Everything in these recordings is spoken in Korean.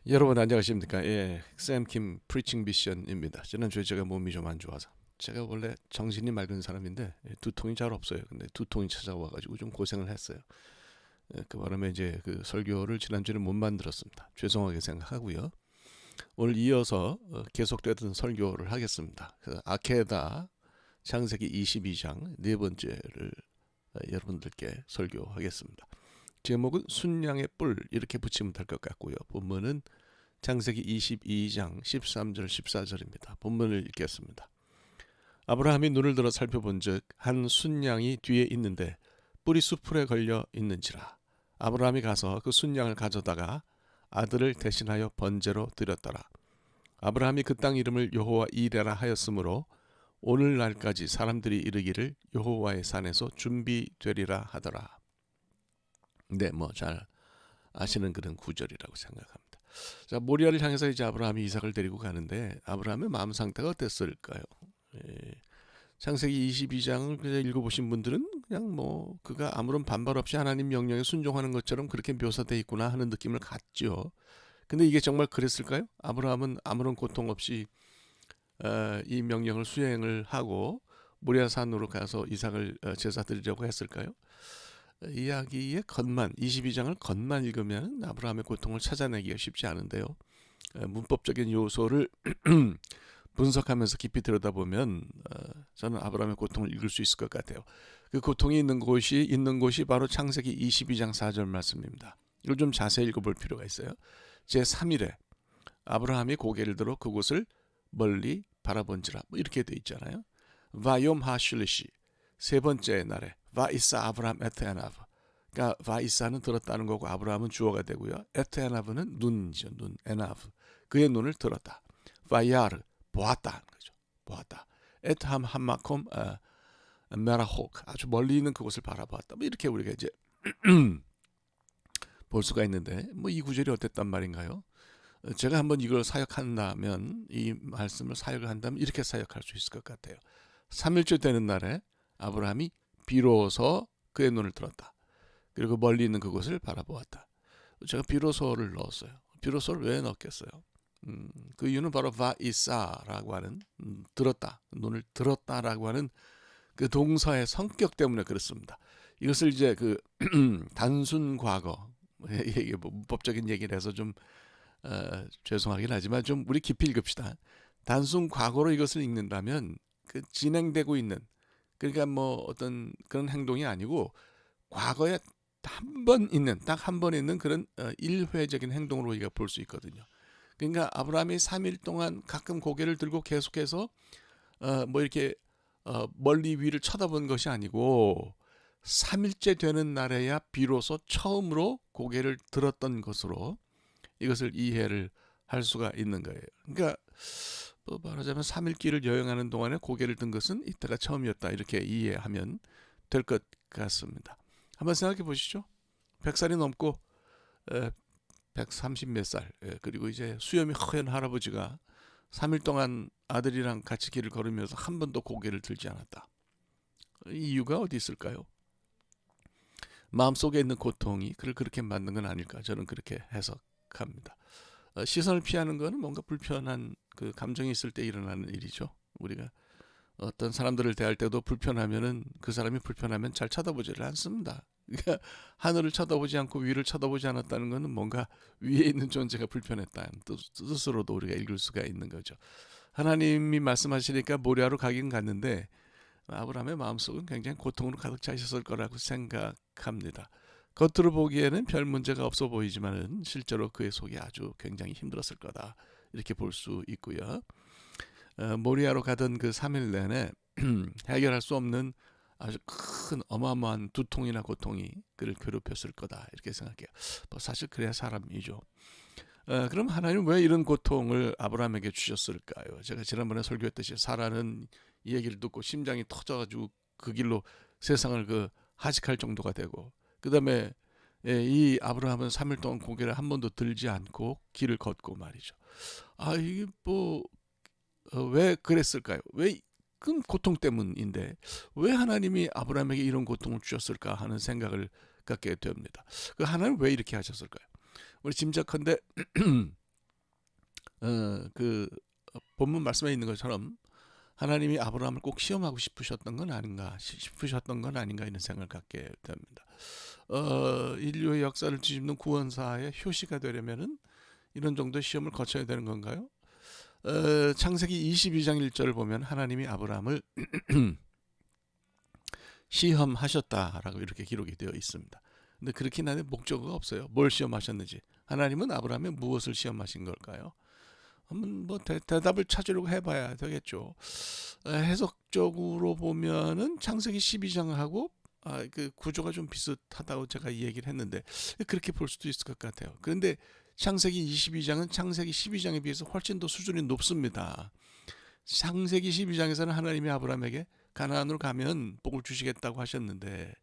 여러분 안녕하십니까? 예, 샘킴 프리칭 미션입니다. 지난주에 제가 몸이 좀 안 좋아서 제가 원래 정신이 맑은 사람인데 두통이 잘 없어요. 근데 두통이 찾아와가지고 좀 고생을 했어요. 그 바람에 이제 그 설교를 지난주에는 못 만들었습니다. 죄송하게 생각하고요. 오늘 이어서 계속되던 설교를 하겠습니다. 그 아케다 창세기 22장 네 번째를 여러분들께 설교하겠습니다. 제목은 순양의 뿔 이렇게 붙이면 될 것 같고요. 본문은 창세기 22장 13절 14절입니다. 본문을 읽겠습니다. 아브라함이 눈을 들어 살펴본즉 한 순양이 뒤에 있는데 뿔이 수풀에 걸려 있는지라. 아브라함이 가서 그 순양을 가져다가 아들을 대신하여 번제로 드렸더라. 아브라함이 그 땅 이름을 여호와 이레라 하였으므로 오늘날까지 사람들이 이르기를 여호와의 산에서 준비되리라 하더라. 네, 뭐 잘 아시는 그런 구절이라고 생각합니다. 자, 모리아를 향해서 이제 아브라함이 이삭을 데리고 가는데 아브라함의 마음 상태가 어땠을까요? 예, 창세기 22장을 그냥 읽어보신 분들은 그냥 뭐 그가 아무런 반발 없이 하나님 명령에 순종하는 것처럼 그렇게 묘사되어 있구나 하는 느낌을 갖죠. 근데 이게 정말 그랬을까요? 아브라함은 아무런 고통 없이 이 명령을 수행을 하고 모리아 산으로 가서 이삭을 제사 드리려고 했을까요? 이야기의 겉만 22장을 겉만 읽으면 아브라함의 고통을 찾아내기가 쉽지 않은데요. 문법적인 요소를 분석하면서 깊이 들여다보면 저는 아브라함의 고통을 읽을 수 있을 것 같아요. 그 고통이 있는 곳이 바로 창세기 22장 4절 말씀입니다. 이걸 좀 자세히 읽어볼 필요가 있어요. 제3일에 아브라함이 고개를 들어 그곳을 멀리 바라본지라 뭐 이렇게 돼 있잖아요. 바욤 하슐리시 세 번째 날에 바이사 아브라함 에트에나브. 그러니까 바이사는 들었다는 거고 아브라함은 주어가 되고요. 에트에나브는 눈이죠. 눈 에나브. 그의 눈을 들었다. 바야르 보았다 거죠. 보았다. 에트함 함마콤 메라혹 아주 멀리 있는 그곳을 바라보았다. 뭐 이렇게 우리가 이제 볼 수가 있는데 뭐 이 구절이 어땠단 말인가요? 제가 한번 이걸 사역한다면 이 말씀을 사역을 한다면 이렇게 사역할 수 있을 것 같아요. 3일째 되는 날에 아브라함이 비로소 그의 눈을 들었다. 그리고 멀리 있는 그곳을 바라보았다. 제가 비로소를 넣었어요. 비로소를 왜 넣겠어요? 그 이유는 바로 바이사라고 하는 들었다, 눈을 들었다라고 하는 그 동사의 성격 때문에 그렇습니다. 이것을 이제 그 단순 과거 이게 뭐 문법적인 얘기를 해서 좀 죄송하긴 하지만 좀 우리 깊이 읽읍시다. 단순 과거로 이것을 읽는다면 그 진행되고 있는 그러니까 뭐 어떤 그런 행동이 아니고 과거에 한 번 있는 딱 한 번 있는 그런 일회적인 행동으로 우리가 볼 수 있거든요. 그러니까 아브라함이 3일 동안 가끔 고개를 들고 계속해서 뭐 이렇게 멀리 위를 쳐다본 것이 아니고 3일째 되는 날에야 비로소 처음으로 고개를 들었던 것으로 이것을 이해를 할 수가 있는 거예요. 그러니까 뭐 말하자면 3일 길을 여행하는 동안에 고개를 든 것은 이때가 처음이었다 이렇게 이해하면 될 것 같습니다. 한번 생각해 보시죠. 100살이 넘고 130 몇 살, 그리고 이제 수염이 허연 할아버지가 3일 동안 아들이랑 같이 길을 걸으면서 한 번도 고개를 들지 않았다. 이유가 어디 있을까요? 마음속에 있는 고통이 그를 그렇게 만든 건 아닐까 저는 그렇게 해석합니다. 시선을 피하는 것은 뭔가 불편한 그 감정이 있을 때 일어나는 일이죠. 우리가 어떤 사람들을 대할 때도 불편하면은 그 사람이 불편하면 잘 쳐다보지를 않습니다. 그러니까 하늘을 쳐다보지 않고 위를 쳐다보지 않았다는 것은 뭔가 위에 있는 존재가 불편했다는 뜻으로도 우리가 읽을 수가 있는 거죠. 하나님이 말씀하시니까 모리아로 가긴 갔는데 아브라함의 마음속은 굉장히 고통으로 가득 차 있었을 거라고 생각합니다. 겉으로 보기에는 별 문제가 없어 보이지만은 실제로 그의 속이 아주 굉장히 힘들었을 거다 이렇게 볼 수 있고요. 모리아로 가던 그 3일 내내 해결할 수 없는 아주 큰 어마어마한 두통이나 고통이 그를 괴롭혔을 거다 이렇게 생각해요. 뭐 사실 그래야 사람이죠. 그럼 하나님 왜 이런 고통을 아브라함에게 주셨을까요? 제가 지난번에 설교했듯이 사라는 이 얘기를 듣고 심장이 터져가지고 그 길로 세상을 그 하직할 정도가 되고 그 다음에 이 아브라함은 3일 동안 고개를 한 번도 들지 않고 길을 걷고 말이죠. 아 이게 뭐 왜 그랬을까요? 왜 큰 고통 때문인데 왜 하나님이 아브라함에게 이런 고통을 주셨을까 하는 생각을 갖게 됩니다. 그 하나님 왜 이렇게 하셨을까요? 우리 짐작컨대 그 본문 말씀에 있는 것처럼 하나님이 아브라함을 꼭 시험하고 싶으셨던 건 아닌가 이런 생각을 갖게 됩니다. 인류의 역사를 뒤집는 구원사의 효시가 되려면은 이런 정도의 시험을 거쳐야 되는 건가요? 창세기 22장 1절을 보면 하나님이 아브라함을 시험하셨다라고 이렇게 기록이 되어 있습니다. 근데 그렇긴 한데 목적어가 없어요. 뭘 시험하셨는지. 하나님은 아브라함의 무엇을 시험하신 걸까요? 한번 뭐 대답을 찾으려고 해봐야 되겠죠. 해석적으로 보면은 창세기 12장하고 그 구조가 좀 비슷하다고 제가 이 얘기를 했는데 그렇게 볼 수도 있을 것 같아요. 그런데 창세기 22장은 창세기 12장에 비해서 훨씬 더 수준이 높습니다. 창세기 12장에서는 하나님이 아브라함에게 가나안으로 가면 복을 주시겠다고 하셨는데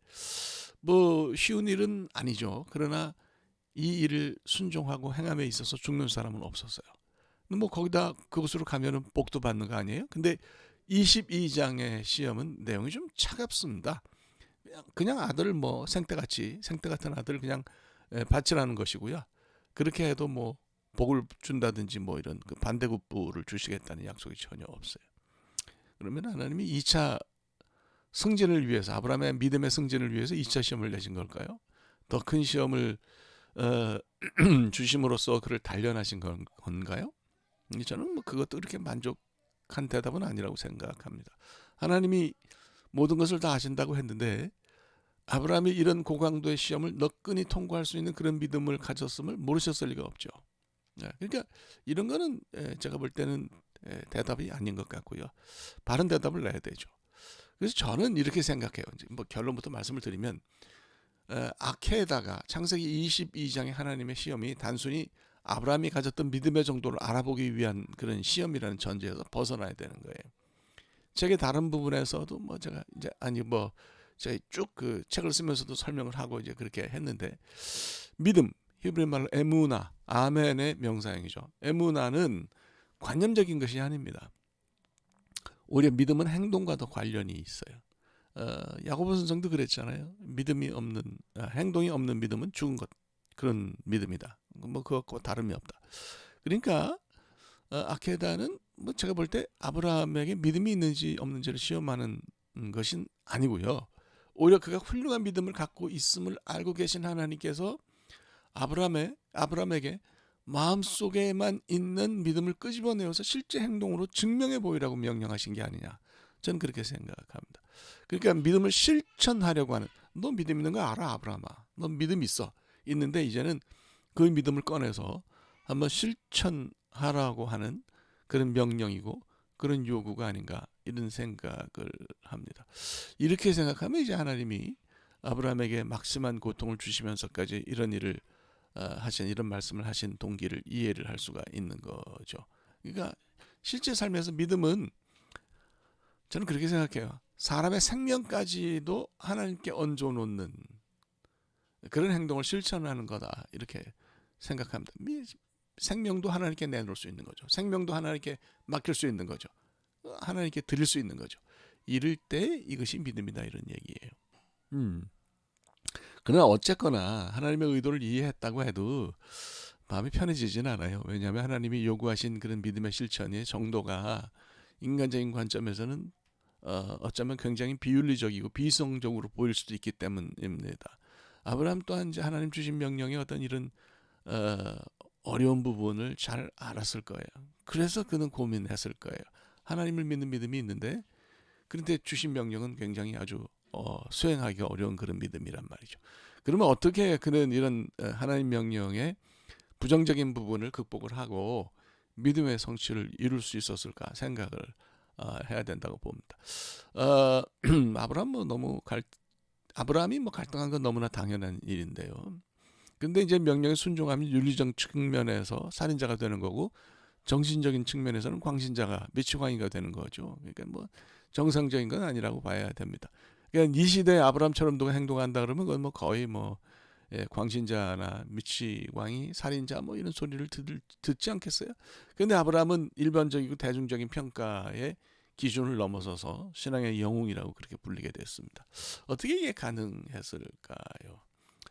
뭐 쉬운 일은 아니죠. 그러나 이 일을 순종하고 행함에 있어서 죽는 사람은 없었어요. 뭐 거기다 그곳으로 가면은 복도 받는 거 아니에요? 근데 22장의 시험은 내용이 좀 차갑습니다. 그냥 아들을 뭐 생때 같은 아들을 그냥 바치라는 것이고요. 그렇게 해도 뭐 복을 준다든지 뭐 이런 그 반대급부를 주시겠다는 약속이 전혀 없어요. 그러면 하나님이 2차 승진을 위해서 아브라함의 믿음의 승진을 위해서 2차 시험을 내신 걸까요? 더 큰 시험을 주심으로써 그를 단련하신 건가요? 저는 뭐 그것도 그렇게 만족한 대답은 아니라고 생각합니다. 하나님이 모든 것을 다 아신다고 했는데 아브라함이 이런 고강도의 시험을 너끈히 통과할 수 있는 그런 믿음을 가졌음을 모르셨을 리가 없죠. 그러니까 이런 거는 제가 볼 때는 대답이 아닌 것 같고요. 바른 대답을 내야 되죠. 그래서 저는 이렇게 생각해요. 이제 뭐 결론부터 말씀을 드리면 아케다가 창세기 22장의 하나님의 시험이 단순히 아브라함이 가졌던 믿음의 정도를 알아보기 위한 그런 시험이라는 전제에서 벗어나야 되는 거예요. 책의 다른 부분에서도 뭐 제가 이제 제가 쭉 그 책을 쓰면서도 설명을 하고 이제 그렇게 했는데 믿음 히브리 말로 에무나 아멘의 명사형이죠. 에무나는 관념적인 것이 아닙니다. 오히려 믿음은 행동과 더 관련이 있어요. 야고보 선생도 그랬잖아요. 행동이 없는 믿음은 죽은 것 그런 믿음이다. 뭐 그것과 다름이 없다. 그러니까 아케다는 뭐 제가 볼 때 아브라함에게 믿음이 있는지 없는지를 시험하는 것은 아니고요. 오히려 그가 훌륭한 믿음을 갖고 있음을 알고 계신 하나님께서 아브라함에게 마음속에만 있는 믿음을 끄집어내어서 실제 행동으로 증명해 보이라고 명령하신 게 아니냐. 저는 그렇게 생각합니다. 그러니까 믿음을 실천하려고 하는 너 믿음 있는 거 알아 아브라함아. 너 믿음 있는데 이제는 그 믿음을 꺼내서 한번 실천하라고 하는 그런 명령이고 그런 요구가 아닌가 이런 생각을 합니다. 이렇게 생각하면 이제 하나님이 아브라함에게 막심한 고통을 주시면서까지 이런 일을 이런 말씀을 하신 동기를 이해를 할 수가 있는 거죠. 그러니까 실제 삶에서 믿음은 저는 그렇게 생각해요. 사람의 생명까지도 하나님께 얹어놓는 그런 행동을 실천하는 거다 이렇게 생각합니다. 생명도 하나님께 내놓을 수 있는 거죠. 생명도 하나님께 맡길 수 있는 거죠. 하나님께 드릴 수 있는 거죠. 이럴 때 이것이 믿음이다 이런 얘기예요. 그러나 어쨌거나 하나님의 의도를 이해했다고 해도 마음이 편해지진 않아요. 왜냐하면 하나님이 요구하신 그런 믿음의 실천의 정도가 인간적인 관점에서는 어쩌면 굉장히 비윤리적이고 비이성적으로 보일 수도 있기 때문입니다. 아브라함 또한 이제 하나님 주신 명령의 어떤 이런 어려운 부분을 잘 알았을 거예요. 그래서 그는 고민했을 거예요. 하나님을 믿는 믿음이 있는데 그런데 주신 명령은 굉장히 아주 수행하기가 어려운 그런 믿음이란 말이죠. 그러면 어떻게 그는 이런 하나님 명령의 부정적인 부분을 극복을 하고 믿음의 성취를 이룰 수 있었을까 생각을 해야 된다고 봅니다. 아브라함이 뭐 갈등한 건 너무나 당연한 일인데요. 근데 이제 명령에 순종하면 윤리적 측면에서 살인자가 되는 거고 정신적인 측면에서는 광신자가 미치광이가 되는 거죠. 그러니까 뭐 정상적인 건 아니라고 봐야 됩니다. 그러니까 이 시대에 아브라함처럼 누가 행동한다 그러면 그건 뭐 거의 광신자나 미치광이 살인자 뭐 이런 소리를 듣지 않겠어요? 그런데 아브라함은 일반적이고 대중적인 평가의 기준을 넘어서서 신앙의 영웅이라고 그렇게 불리게 됐습니다. 어떻게 이게 가능했을까요?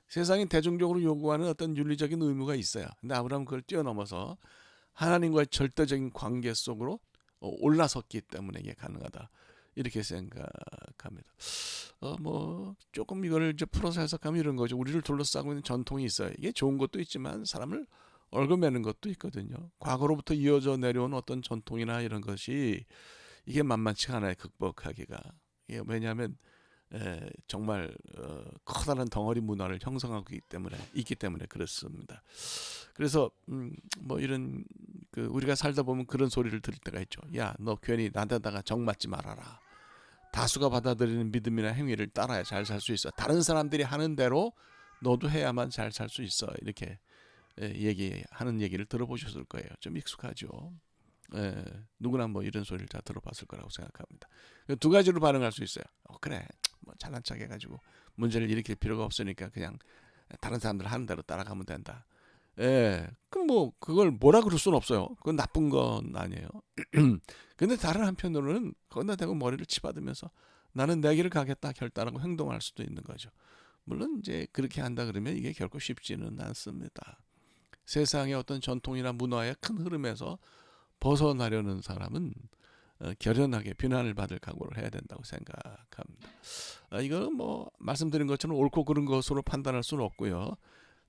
세상이 대중적으로 요구하는 어떤 윤리적인 의무가 있어요. 근데 아브라함은 그걸 뛰어넘어서 하나님과의 절대적인 관계 속으로 올라섰기 때문에 이게 가능하다. 이렇게 생각합니다. 뭐 조금 이거를 이제 풀어서 해석하면 이런 거죠. 우리를 둘러싸고 있는 전통이 있어요. 이게 좋은 것도 있지만 사람을 얽어매는 것도 있거든요. 과거로부터 이어져 내려온 어떤 전통이나 이런 것이 이게 만만치가 않아요. 극복하기가. 이게 왜냐하면 정말 커다란 덩어리 문화를 형성하고 있기 때문에 그렇습니다. 그래서 뭐 이런 우리가 살다 보면 그런 소리를 들을 때가 있죠. 야, 너 괜히 나대다가 정 맞지 말아라. 다수가 받아들이는 믿음이나 행위를 따라야 잘 살 수 있어. 다른 사람들이 하는 대로 너도 해야만 잘 살 수 있어. 이렇게 얘기하는 얘기를 들어보셨을 거예요. 좀 익숙하죠. 누구나 뭐 이런 소리를 다 들어봤을 거라고 생각합니다. 두 가지로 반응할 수 있어요. 그래, 뭐 잘난 척 해가지고 문제를 일으킬 필요가 없으니까 그냥 다른 사람들 하는 대로 따라가면 된다. 그럼 뭐 그걸 뭐라 그럴 수는 없어요. 그건 나쁜 건 아니에요. 근데 다른 한편으로는 거기다 대고 머리를 치받으면서 나는 내 길을 가겠다 결단하고 행동할 수도 있는 거죠. 물론 이제 그렇게 한다 그러면 이게 결코 쉽지는 않습니다. 세상의 어떤 전통이나 문화의 큰 흐름에서 벗어나려는 사람은 결연하게 비난을 받을 각오를 해야 된다고 생각합니다. 이거는 뭐 말씀드린 것처럼 옳고 그른 것으로 판단할 수는 없고요.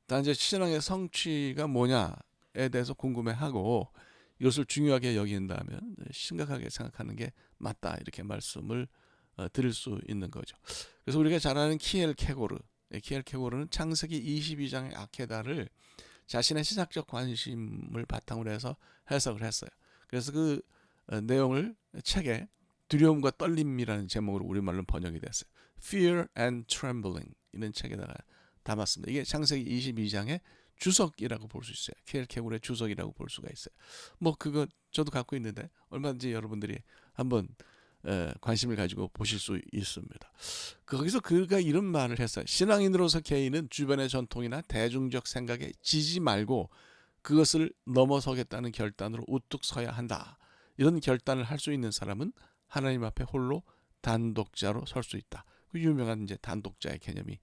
단지 신앙의 성취가 뭐냐에 대해서 궁금해하고 이것을 중요하게 여긴다면 심각하게 생각하는 게 맞다 이렇게 말씀을 드릴 수 있는 거죠. 그래서 우리가 잘 아는 키엘 케고르는 창세기 22장의 아케다를 자신의 신학적 관심을 바탕으로 해서 해석을 했어요. 그래서 그 내용을 책에 두려움과 떨림이라는 제목으로 우리말로 번역이 됐어요. Fear and Trembling 이런 책에다가 담았습니다. 이게 창세기 22장의 주석이라고 볼 수 있어요. 키엘 케고르의 주석이라고 볼 수가 있어요. 뭐 그거 저도 갖고 있는데 얼마든지 여러분들이 한번 관심을 가지고 보실 수 있습니다. 거기서 그가 이런 말을 했어요. 신앙인으로서 개인은 주변의 전통이나 대중적 생각에 지지 말고 그것을 넘어서겠다는 결단으로 우뚝 서야 한다. 이런 결단을 할 수 있는 사람은 하나님 앞에 홀로 단독자로 설 수 있다. 그 유명한 이제 단독자의 개념이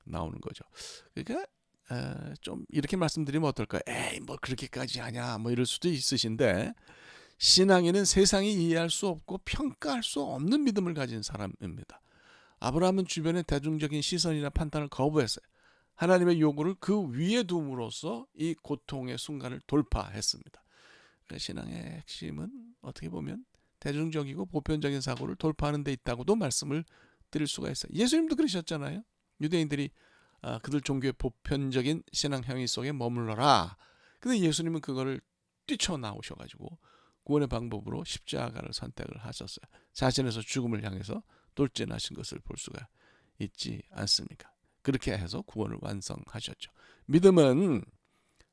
나오는 거죠. 그러니까 좀 이렇게 말씀드리면 어떨까요? 에이 뭐 그렇게까지 하냐 뭐 이럴 수도 있으신데 신앙인은 세상이 이해할 수 없고 평가할 수 없는 믿음을 가진 사람입니다. 아브라함은 주변의 대중적인 시선이나 판단을 거부했어요. 하나님의 요구를 그 위에 둠으로써 이 고통의 순간을 돌파했습니다. 그러니까 신앙의 핵심은 어떻게 보면 대중적이고 보편적인 사고를 돌파하는 데 있다고도 말씀을 드릴 수가 있어요. 예수님도 그러셨잖아요. 유대인들이 그들 종교의 보편적인 신앙 행위 속에 머물러라. 근데 예수님은 그거를 뛰쳐나오셔가지고 구원의 방법으로 십자가를 선택을 하셨어요. 자신에서 죽음을 향해서 돌진하신 것을 볼 수가 있지 않습니까? 그렇게 해서 구원을 완성하셨죠. 믿음은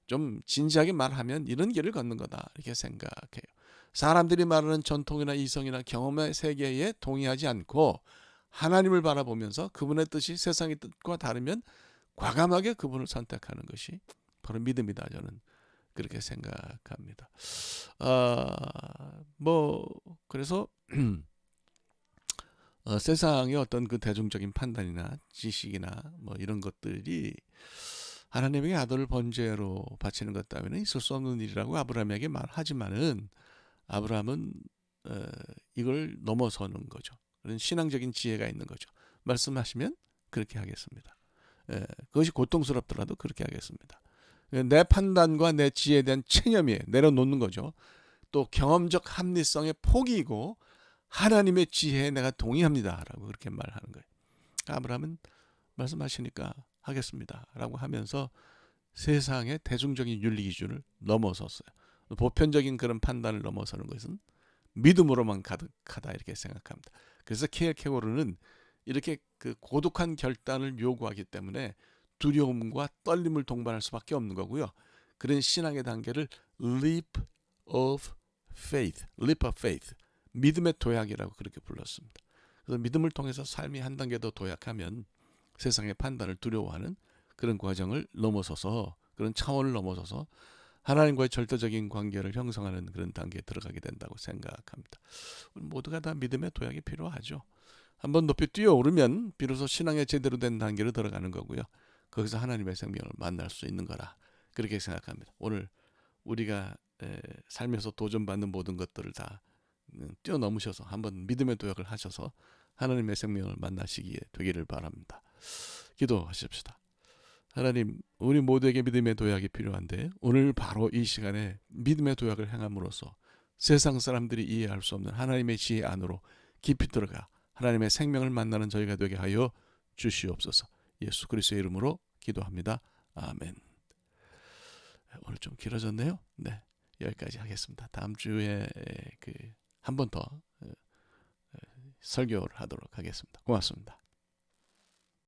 좀 진지하게 말하면 이런 길을 걷는 거다 이렇게 생각해요. 사람들이 말하는 전통이나 이성이나 경험의 세계에 동의하지 않고 하나님을 바라보면서 그분의 뜻이 세상의 뜻과 다르면 과감하게 그분을 선택하는 것이 바로 믿음이다. 저는 그렇게 생각합니다. 뭐 그래서 세상의 어떤 그 대중적인 판단이나 지식이나 뭐 이런 것들이 하나님에게 아들을 번제로 바치는 것 따위는 있을 수 없는 일이라고 아브라함에게 말하지만은 아브라함은 이걸 넘어서는 거죠. 그런 신앙적인 지혜가 있는 거죠. 말씀하시면 그렇게 하겠습니다. 그것이 고통스럽더라도 그렇게 하겠습니다. 내 판단과 내 지혜에 대한 체념이에요. 내려놓는 거죠. 또 경험적 합리성의 포기이고 하나님의 지혜에 내가 동의합니다. 라고 그렇게 말하는 거예요. 아브라함은 말씀하시니까 하겠습니다. 라고 하면서 세상의 대중적인 윤리 기준을 넘어섰어요. 보편적인 그런 판단을 넘어서는 것은 믿음으로만 가득하다 이렇게 생각합니다. 그래서 키엘케고르는 이렇게 그 고독한 결단을 요구하기 때문에 두려움과 떨림을 동반할 수밖에 없는 거고요. 그런 신앙의 단계를 leap of faith, 믿음의 도약이라고 그렇게 불렀습니다. 그래서 믿음을 통해서 삶이 한 단계 더 도약하면 세상의 판단을 두려워하는 그런 과정을 넘어서서 그런 차원을 넘어서서 하나님과의 절대적인 관계를 형성하는 그런 단계에 들어가게 된다고 생각합니다. 모두가 다 믿음의 도약이 필요하죠. 한번 높이 뛰어오르면 비로소 신앙의 제대로 된 단계로 들어가는 거고요. 거기서 하나님의 생명을 만날 수 있는 거라 그렇게 생각합니다. 오늘 우리가 삶에서 도전받는 모든 것들을 다 뛰어넘으셔서 한번 믿음의 도약을 하셔서 하나님의 생명을 만나시기에 되기를 바랍니다. 기도하십시다. 하나님, 우리 모두에게 믿음의 도약이 필요한데 오늘 바로 이 시간에 믿음의 도약을 행함으로써 세상 사람들이 이해할 수 없는 하나님의 지혜 안으로 깊이 들어가 하나님의 생명을 만나는 저희가 되게 하여 주시옵소서. 예수 그리스도의 이름으로 기도합니다. 아멘. 오늘 좀 길어졌네요. 네, 여기까지 하겠습니다. 다음 주에 한 번 더 설교를 하도록 하겠습니다. 고맙습니다.